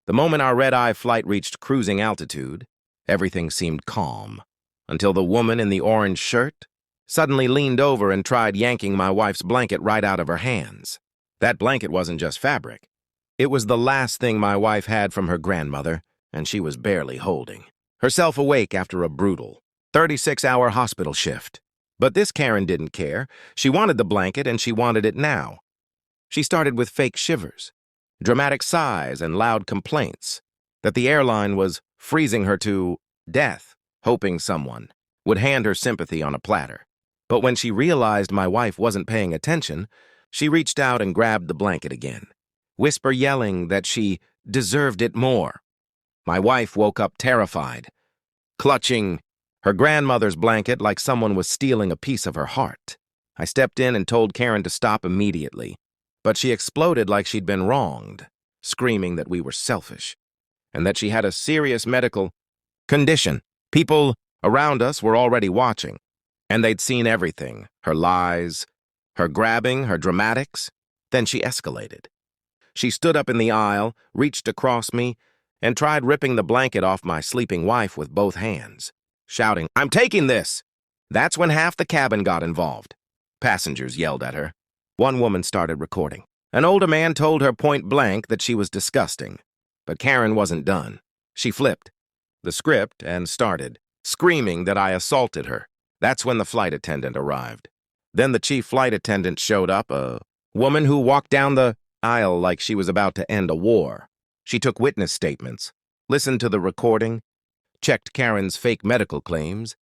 The moment our red-eye flight reached cruising altitude, everything seemed calm, until the woman in the orange shirt suddenly leaned over and tried yanking my wife's blanket right out of her hands. That blanket wasn't just fabric. It was the last thing my wife had from her grandmother, and she was barely holding herself awake after a brutal 36-hour hospital shift. But this Karen didn't care. She wanted the blanket, and she wanted it now. She started with fake shivers, dramatic sighs, and loud complaints that the airline was freezing her to death, hoping someone would hand her sympathy on a platter. But when she realized my wife wasn't paying attention, she reached out and grabbed the blanket again, whisper yelling that she deserved it more. My wife woke up terrified, clutching her grandmother's blanket like someone was stealing a piece of her heart. I stepped in and told Karen to stop immediately, but she exploded like she'd been wronged, screaming that we were selfish and that she had a serious medical condition. People around us were already watching, and they'd seen everything, her lies, her grabbing, her dramatics. Then she escalated. She stood up in the aisle, reached across me, and tried ripping the blanket off my sleeping wife with both hands, shouting, "I'm taking this!" That's when half the cabin got involved. Passengers yelled at her. One woman started recording. An older man told her point blank that she was disgusting. But Karen wasn't done. She flipped the script and started screaming that I assaulted her. That's when the flight attendant arrived. Then the chief flight attendant showed up, a woman who walked down the aisle like she was about to end a war. She took witness statements, listened to the recording, checked Karen's fake medical claims,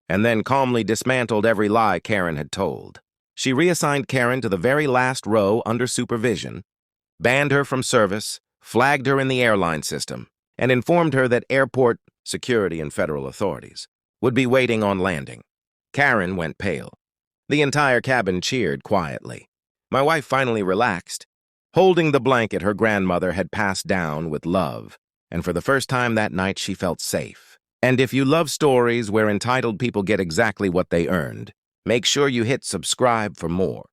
and then calmly dismantled every lie Karen had told. She reassigned Karen to the very last row under supervision, banned her from service, flagged her in the airline system, and informed her that airport security and federal authorities would be waiting on landing. Karen went pale. The entire cabin cheered quietly. My wife finally relaxed, holding the blanket her grandmother had passed down with love, and for the first time that night she felt safe. And if you love stories where entitled people get exactly what they earned, make sure you hit subscribe for more.